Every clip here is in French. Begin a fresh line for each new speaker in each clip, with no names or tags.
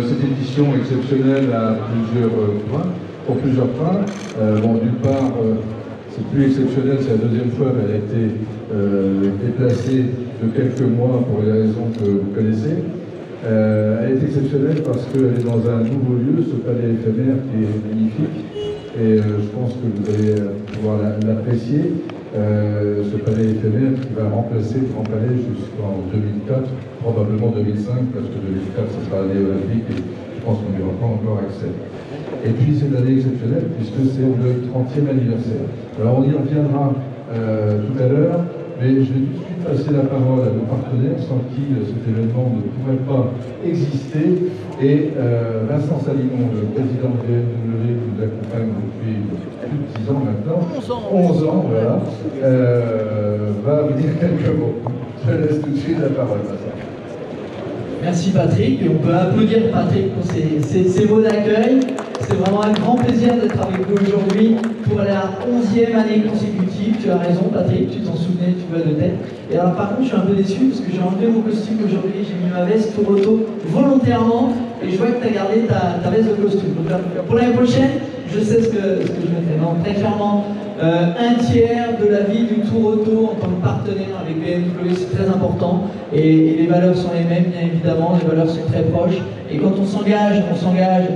cette édition exceptionnelle à pour plusieurs points. Bon, d'une part, c'est plus exceptionnel, c'est la deuxième fois, mais elle a été déplacée de quelques mois pour les raisons que vous connaissez. Elle est exceptionnelle parce qu'elle est dans un nouveau lieu, ce palais éphémère qui est magnifique, et je pense que vous allez pouvoir l'apprécier. Ce palais éphémère qui va remplacer le Grand Palais jusqu'en 2004, probablement 2005, parce que 2004 ce sera l'année olympique et je pense qu'on n'y aura pas encore accès. Et puis c'est une année exceptionnelle puisque c'est le 30e anniversaire. Alors on y reviendra tout à l'heure, mais je vais tout de suite passer la parole à nos partenaires sans qui cet événement ne pourrait pas exister. Et Vincent Salimon, le président de BMW, qui nous accompagne depuis plus de 10 ans maintenant, 11 ans, voilà, va vous dire quelques mots. Je laisse tout de suite la parole, Vincent.
Merci Patrick, et on peut applaudir Patrick pour ses mots d'accueil. C'est vraiment un grand plaisir d'être avec vous aujourd'hui pour la 11e année consécutive. Tu as raison Patrick, tu t'en souvenais, tu vois de tête. Et alors par contre je suis un peu déçu parce que j'ai enlevé mon costume aujourd'hui, j'ai mis ma veste Tour Auto volontairement et je vois que tu as gardé ta veste de costume. Donc pour l'année prochaine, je sais ce que je mettrai. Non, très clairement, un tiers de la vie du Tour Auto en tant que partenaire avec BMW, c'est très important. Et les valeurs sont les mêmes, bien évidemment, les valeurs sont très proches. Et quand on s'engage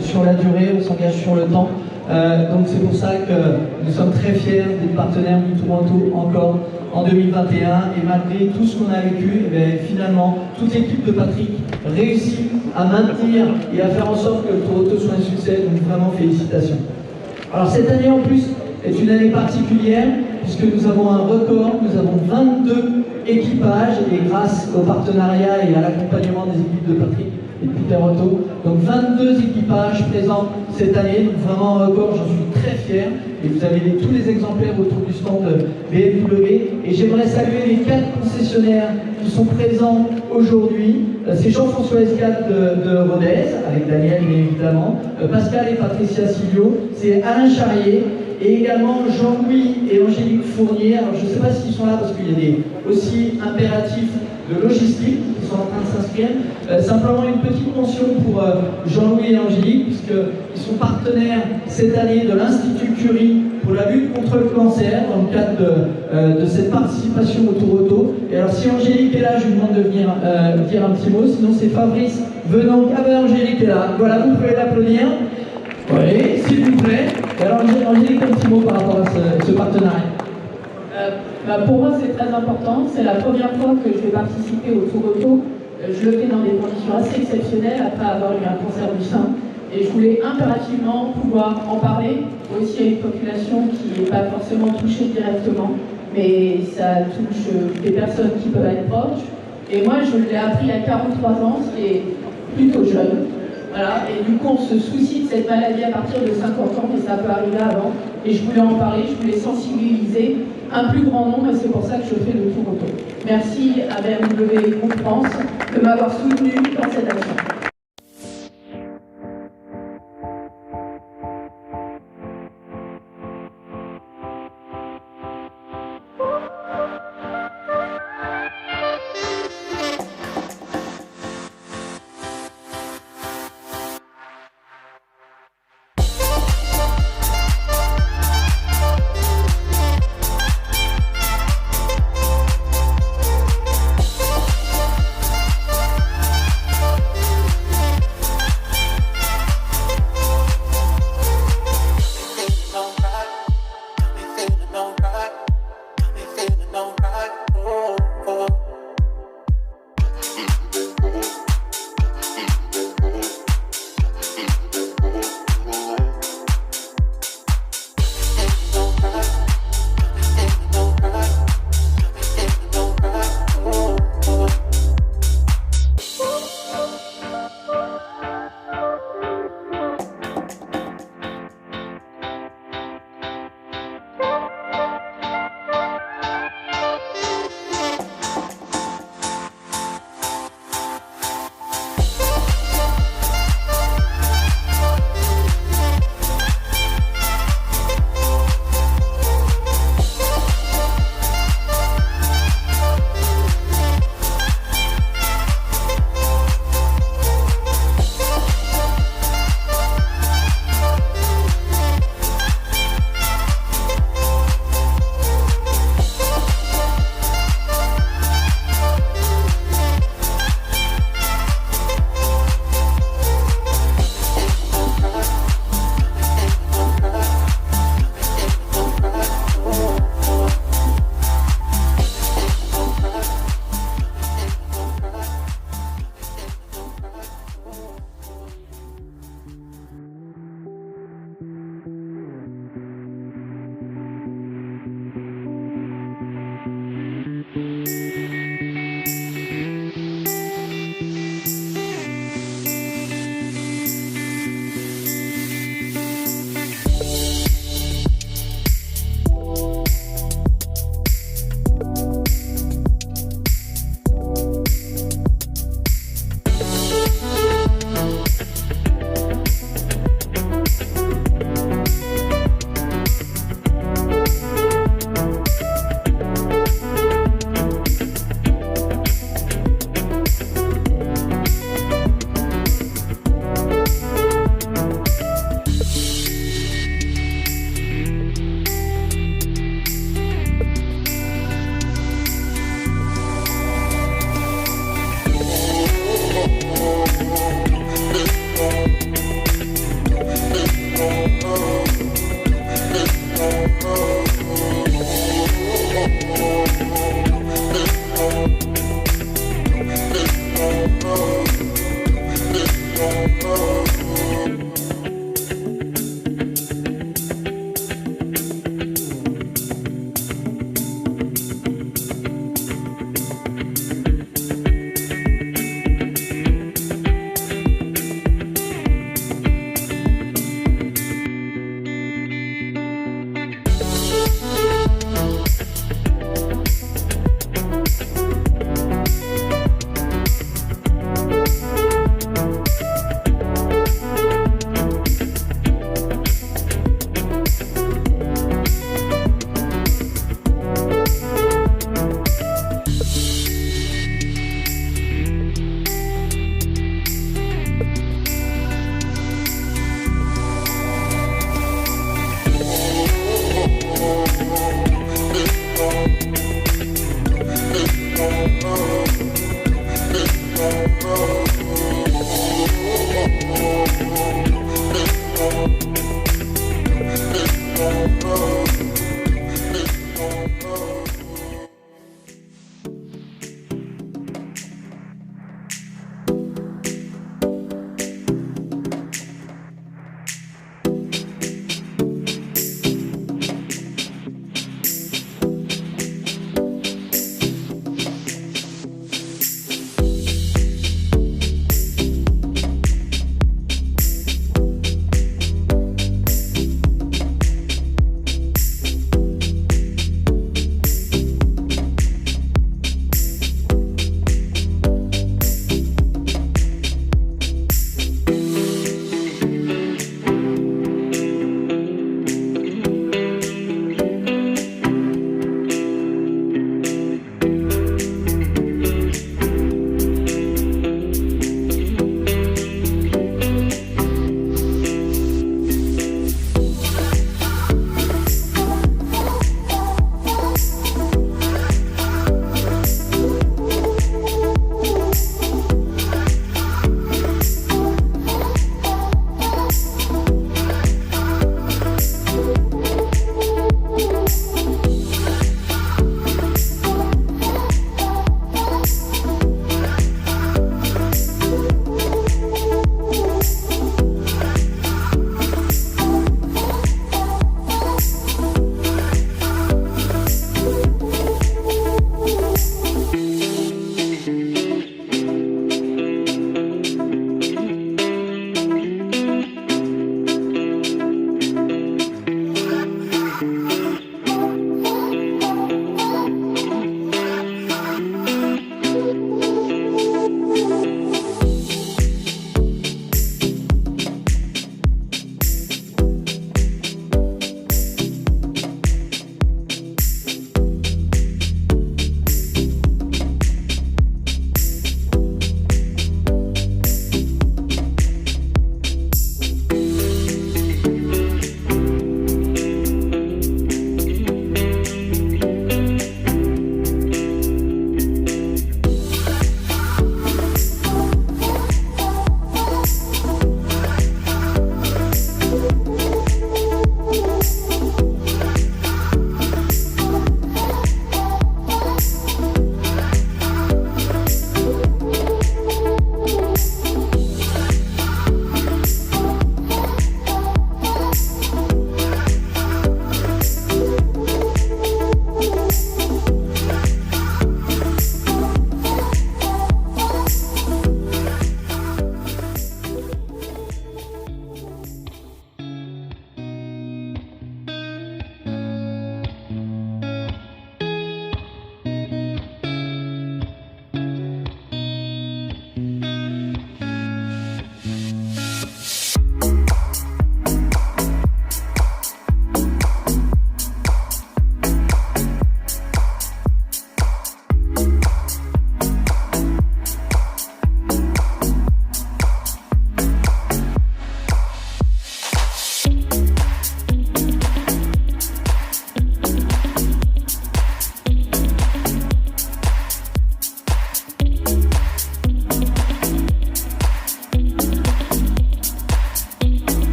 sur la durée, on s'engage sur le temps. Donc c'est pour ça que nous sommes très fiers d'être partenaires du Tour Auto encore en 2021. Et malgré tout ce qu'on a vécu, finalement, toute l'équipe de Patrick réussit à maintenir et à faire en sorte que le Tour Auto soit un succès. Donc vraiment félicitations. Alors cette année en plus est une année particulière puisque nous avons un record, nous avons 22 équipages et grâce au partenariat et à l'accompagnement des équipes de Patrick et de Peter Otto, donc 22 équipages présents cette année, donc vraiment un record, j'en suis très fier. Et vous avez tous les exemplaires autour du stand de BMW. Et j'aimerais saluer les 4 concessionnaires qui sont présents aujourd'hui. C'est Jean-François Escade de Rodez, avec Daniel bien évidemment, Pascal et Patricia Silvio, c'est Alain Charrier, et également Jean-Louis et Angélique Fournier. Alors je ne sais pas s'ils sont là parce qu'il y a des aussi impératifs de logistique qui sont en train de s'inscrire. Simplement une petite mention pour Jean-Louis et Angélique, puisqu'ils sont partenaires cette année de l'Institut Curie pour la lutte contre le cancer, dans le cadre de cette participation au Tour Auto. Et alors si Angélique est là, je lui demande de venir dire un petit mot, sinon c'est Fabrice Venant. Ah ben Angélique est là, voilà, vous pouvez l'applaudir. Oui, s'il vous plaît. Et alors Angélique, un petit mot par rapport à ce partenariat.
Pour moi, c'est très important. C'est la première fois que je vais participer au Tour Auto. Je le fais dans des conditions assez exceptionnelles après avoir eu un cancer du sein. Et je voulais impérativement pouvoir en parler aussi à une population qui n'est pas forcément touchée directement, mais ça touche des personnes qui peuvent être proches. Et moi, je l'ai appris à 43 ans, ce qui est plutôt jeune. Voilà. Et du coup, on se soucie de cette maladie à partir de 50 ans, mais ça peut arriver avant. Et je voulais en parler, je voulais sensibiliser un plus grand nombre, et c'est pour ça que je fais le Tour Auto. Merci à BMW Groupe France de m'avoir soutenu dans cette action.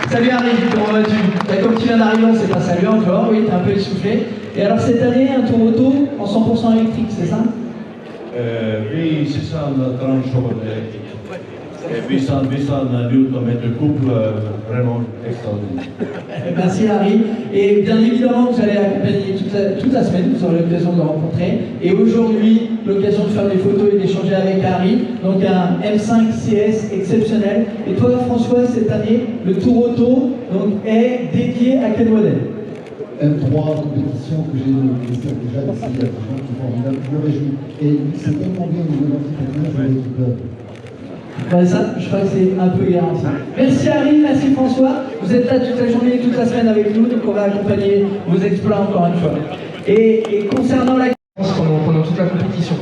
Salut Harry, comment vas-tu? Comme tu viens d'arriver, on ne s'est pas salué encore, oui, t'es un peu essoufflé. Et alors cette année, un tour auto en 100% électrique, c'est ça?
Oui, c'est ça notre tranche électrique. 800 Nm de couple, vraiment extraordinaire.
Merci Harry. Et bien évidemment, vous allez accompagner toute la semaine, vous aurez l'occasion de le rencontrer. Et aujourd'hui, l'occasion de faire des photos et d'échanger avec Harry. Donc un M5 CS exceptionnel. Et toi François, cette année, le Tour Auto donc, est dédié à quel modèle?
M3 compétition que j'ai laissé déjà ici, il y a des gens qui sont formidables, je me réjouis. Et c'est tellement bien au niveau de l'entreprise, je l'équipe.
Ouais, ça, je crois que c'est un peu garanti. Merci Harry, merci François. Vous êtes là toute la journée et toute la semaine avec nous, donc on va accompagner vos exploits encore une fois. Et concernant la...
pendant toute la compétition.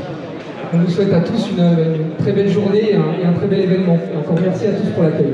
On vous souhaite à tous une très belle journée et un très bel événement. Et encore merci à tous pour l'accueil.